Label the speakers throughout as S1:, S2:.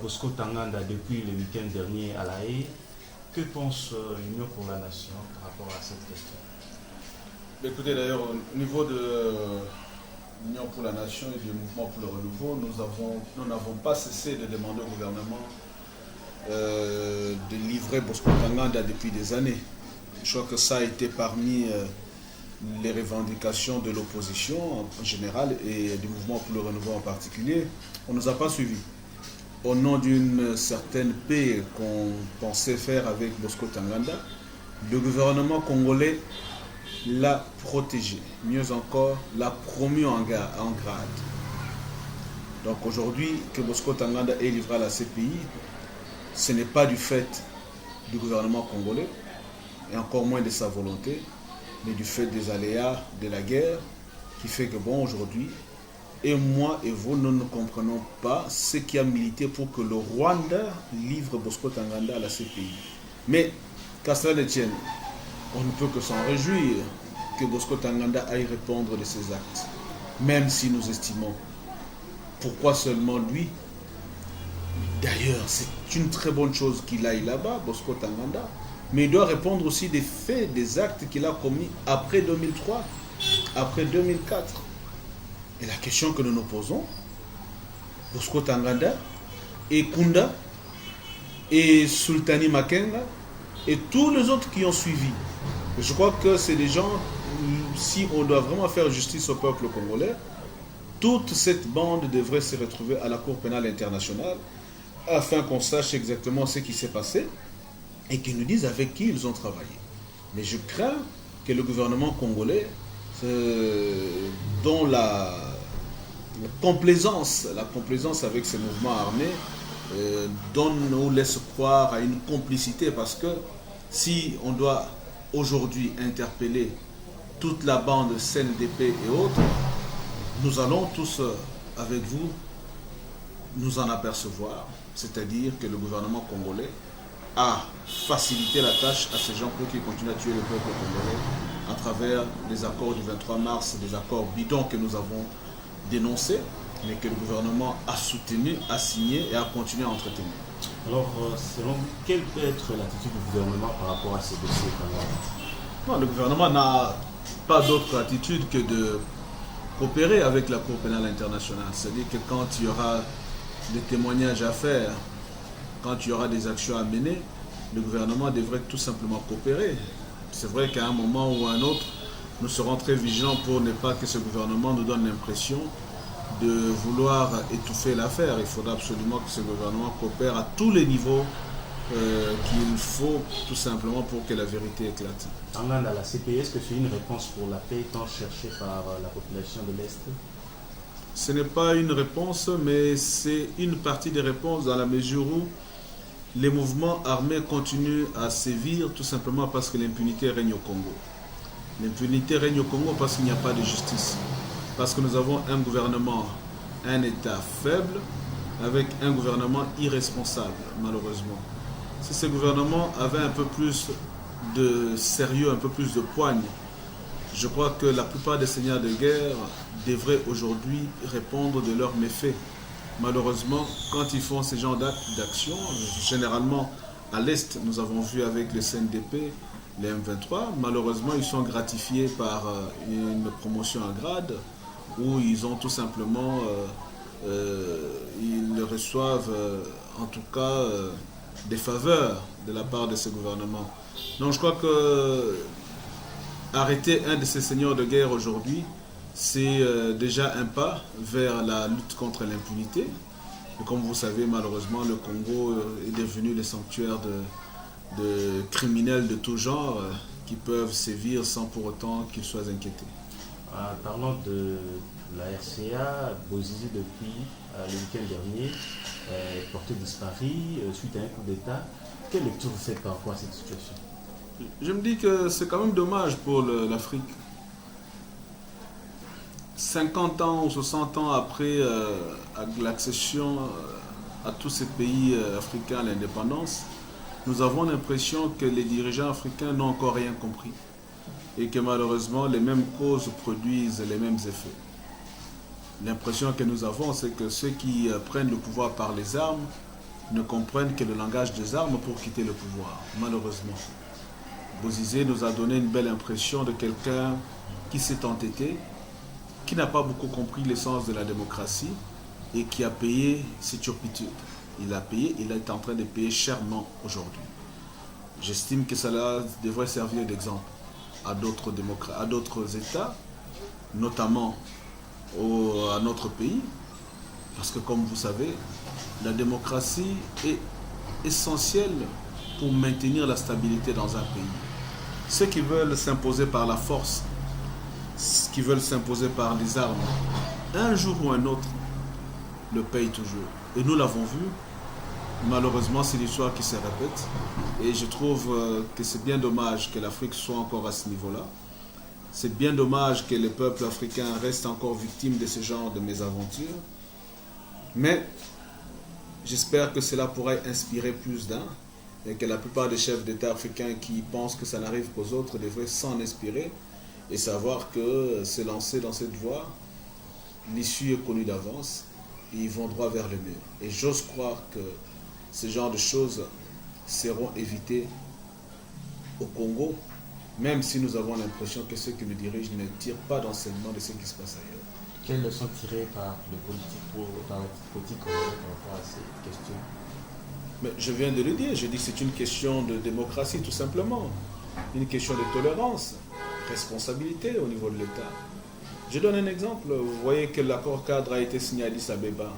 S1: Bosco Tanganda depuis le week-end dernier à La Haye. Que pense l'Union pour la Nation par rapport à cette question?
S2: Écoutez, d'ailleurs, au niveau de l'Union pour la Nation et du Mouvement pour le Renouveau, nous n'avons pas cessé de demander au gouvernement de livrer Bosco Tanganda depuis des années. Je crois que ça a été parmi les revendications de l'opposition en général et du Mouvement pour le Renouveau en particulier. On ne nous a pas suivis. Au nom d'une certaine paix qu'on pensait faire avec Bosco Tanganda, le gouvernement congolais l'a protégé, mieux encore, l'a promu en grade. Donc aujourd'hui, que Bosco Tanganda est livré à la CPI, ce n'est pas du fait du gouvernement congolais, et encore moins de sa volonté, mais du fait des aléas de la guerre, qui fait que bon, aujourd'hui, et moi et vous, nous ne comprenons pas ce qui a milité pour que le Rwanda livre Bosco Tanganda à la CPI. Mais, qu'à cela ne tienne, on ne peut que s'en réjouir que Bosco Tanganda aille répondre de ses actes. Même si nous estimons, pourquoi seulement lui? D'ailleurs, c'est une très bonne chose qu'il aille là-bas, Bosco Tanganda. Mais il doit répondre aussi des faits, des actes qu'il a commis après 2003, après 2004. Et la question que nous nous posons, Bosco Tanganda et Kunda et Sultani Makenga et tous les autres qui ont suivi. Et je crois que c'est des gens, si on doit vraiment faire justice au peuple congolais, toute cette bande devrait se retrouver à la Cour pénale internationale afin qu'on sache exactement ce qui s'est passé et qu'ils nous disent avec qui ils ont travaillé. Mais je crains que le gouvernement congolais, dont la complaisance avec ces mouvements armés, donne ou laisse croire à une complicité, parce que si on doit aujourd'hui interpeller toute la bande CNDP et autres, nous allons tous, avec vous, nous en apercevoir, c'est-à-dire que le gouvernement congolais a facilité la tâche à ces gens pour qu'ils continuent à tuer le peuple congolais à travers les accords du 23 mars, des accords bidons que nous avons dénoncés, mais que le gouvernement a soutenu, a signé et a continué à entretenir.
S1: Alors, selon vous, quelle peut être l'attitude du gouvernement par rapport à ces dossiers?
S2: Non, le gouvernement n'a pas d'autre attitude que de coopérer avec la Cour pénale internationale. C'est-à-dire que quand il y aura des témoignages à faire, quand il y aura des actions à mener, le gouvernement devrait tout simplement coopérer. C'est vrai qu'à un moment ou à un autre, nous serons très vigilants pour ne pas que ce gouvernement nous donne l'impression de vouloir étouffer l'affaire. Il faudra absolument que ce gouvernement coopère à tous les niveaux qu'il faut, tout simplement pour que la vérité éclate.
S1: En Inde, à la CPI, est-ce que c'est une réponse pour la paix tant cherchée par la population de l'Est?
S2: Ce n'est pas une réponse, mais c'est une partie des réponses dans la mesure où les mouvements armés continuent à sévir tout simplement parce que l'impunité règne au Congo. L'impunité règne au Congo parce qu'il n'y a pas de justice. Parce que nous avons un gouvernement, un État faible, avec un gouvernement irresponsable, malheureusement. Si ce gouvernement avait un peu plus de sérieux, un peu plus de poigne, je crois que la plupart des seigneurs de guerre devraient aujourd'hui répondre de leurs méfaits. Malheureusement, quand ils font ce genre d'action, généralement à l'Est, nous avons vu avec le CNDP, les M23, malheureusement, ils sont gratifiés par une promotion à grade où ils ont tout simplement, ils reçoivent en tout cas des faveurs de la part de ce gouvernement. Donc je crois que arrêter un de ces seigneurs de guerre aujourd'hui, c'est déjà un pas vers la lutte contre l'impunité. Et comme vous savez, malheureusement, le Congo est devenu le sanctuaire de criminels de tout genre qui peuvent sévir sans pour autant qu'ils soient inquiétés.
S1: Parlant de la RCA, Bozizé depuis le week-end dernier est porté disparu suite à un coup d'État. Quelle lecture vous faites par rapport à cette situation?
S2: Je me dis que c'est quand même dommage pour l'Afrique. 50 ans ou 60 ans après l'accession à tous ces pays africains à l'indépendance, nous avons l'impression que les dirigeants africains n'ont encore rien compris et que malheureusement les mêmes causes produisent les mêmes effets. l'impression que nous avons, c'est que ceux qui prennent le pouvoir par les armes ne comprennent que le langage des armes pour quitter le pouvoir, malheureusement. Bozizé nous a donné une belle impression de quelqu'un qui s'est entêté, qui n'a pas beaucoup compris l'essence de la démocratie et qui a payé ses turpitudes. Il a payé, il est en train de payer chèrement aujourd'hui. J'estime que cela devrait servir d'exemple à d'autres États, notamment à notre pays, parce que comme vous savez, la démocratie est essentielle pour maintenir la stabilité dans un pays. Ceux qui veulent s'imposer par la force, ceux qui veulent s'imposer par les armes, un jour ou un autre, le payent toujours. Et nous l'avons vu, malheureusement c'est l'histoire qui se répète. Et je trouve que c'est bien dommage que l'Afrique soit encore à ce niveau-là. C'est bien dommage que les peuples africains restent encore victimes de ce genre de mésaventures. Mais j'espère que cela pourrait inspirer plus d'un et que la plupart des chefs d'État africains qui pensent que ça n'arrive qu'aux autres devraient s'en inspirer et savoir que se lancer dans cette voie, l'issue est connue d'avance et ils vont droit vers le mur. Et j'ose croire que ce genre de choses seront évitées au Congo, même si nous avons l'impression que ceux qui nous dirigent ne tirent pas d'enseignement de ce qui se passe ailleurs.
S1: Quelles leçons tirées par les politiques dans la politique congolaise par rapport à cette question?
S2: Mais je viens de le dire, je dis que c'est une question de démocratie tout simplement, une question de tolérance, responsabilité au niveau de l'État. Je donne un exemple, vous voyez que l'accord cadre a été signé à Addis Abeba,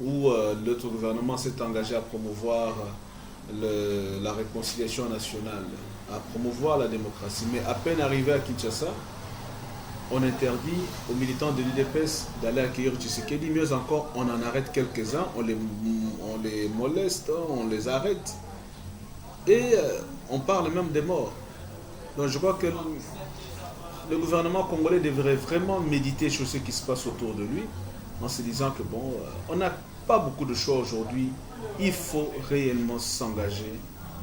S2: où l'autre gouvernement s'est engagé à promouvoir la réconciliation nationale, à promouvoir la démocratie. Mais à peine arrivé à Kinshasa, on interdit aux militants de l'UDPS d'aller accueillir Tshisekedi. Mieux encore, on en arrête quelques-uns, on les moleste, on les arrête. Et on parle même des morts. Donc je crois que le gouvernement congolais devrait vraiment méditer sur ce qui se passe autour de lui, en se disant que bon, on n'a pas beaucoup de choix aujourd'hui. Il faut réellement s'engager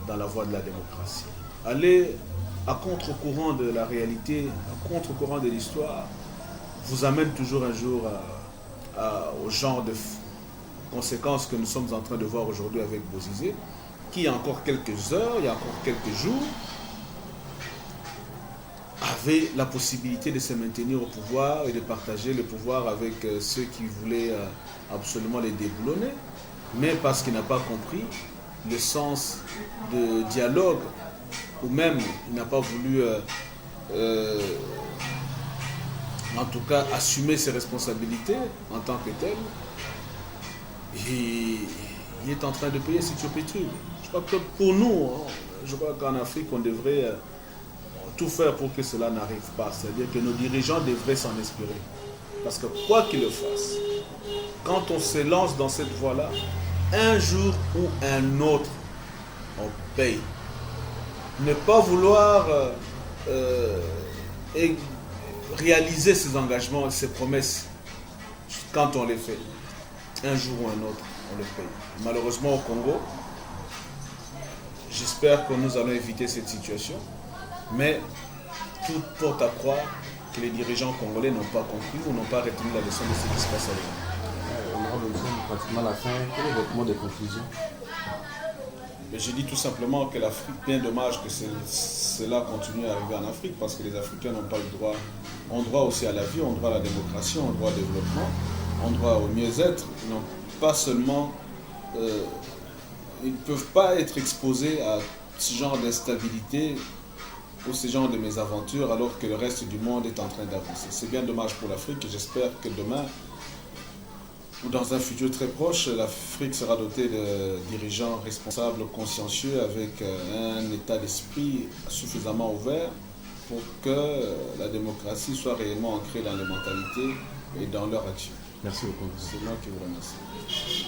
S2: dans la voie de la démocratie. Aller à contre-courant de la réalité, à contre-courant de l'histoire, vous amène toujours un jour au genre de conséquences que nous sommes en train de voir aujourd'hui avec Bozizé, qui il y a encore quelques heures, il y a encore quelques jours, avait la possibilité de se maintenir au pouvoir et de partager le pouvoir avec ceux qui voulaient absolument les déboulonner, mais parce qu'il n'a pas compris le sens de dialogue, ou même il n'a pas voulu en tout cas assumer ses responsabilités en tant que tel, et il est en train de payer ses turpitudes. Je crois que pour nous, je crois qu'en Afrique on devrait tout faire pour que cela n'arrive pas, c'est-à-dire que nos dirigeants devraient s'en inspirer, parce que quoi qu'ils le fassent, quand on se lance dans cette voie-là, un jour ou un autre on paye. Ne pas vouloir réaliser ses engagements, ses promesses, quand on les fait, un jour ou un autre, on le paye. Malheureusement au Congo, j'espère que nous allons éviter cette situation, mais tout porte à croire que les dirigeants congolais n'ont pas compris ou n'ont pas retenu la leçon de ce qui se passe ailleurs.
S1: On aura besoin pratiquement à la fin. Quel est votre mot de conclusion?
S2: Mais je dis tout simplement que l'Afrique, bien dommage que cela continue à arriver en Afrique, parce que les Africains n'ont pas le droit, ont droit aussi à la vie, ont droit à la démocratie, ont droit au développement, ont droit au mieux-être. Ils n'ont pas seulement, ils ne peuvent pas être exposés à ce genre d'instabilité ou ce genre de mésaventures alors que le reste du monde est en train d'avancer. C'est bien dommage pour l'Afrique et j'espère que demain, ou dans un futur très proche, l'Afrique sera dotée de dirigeants responsables, consciencieux, avec un état d'esprit suffisamment ouvert pour que la démocratie soit réellement ancrée dans les mentalités et dans leur action.
S1: Merci beaucoup.
S2: C'est moi qui vous remercie.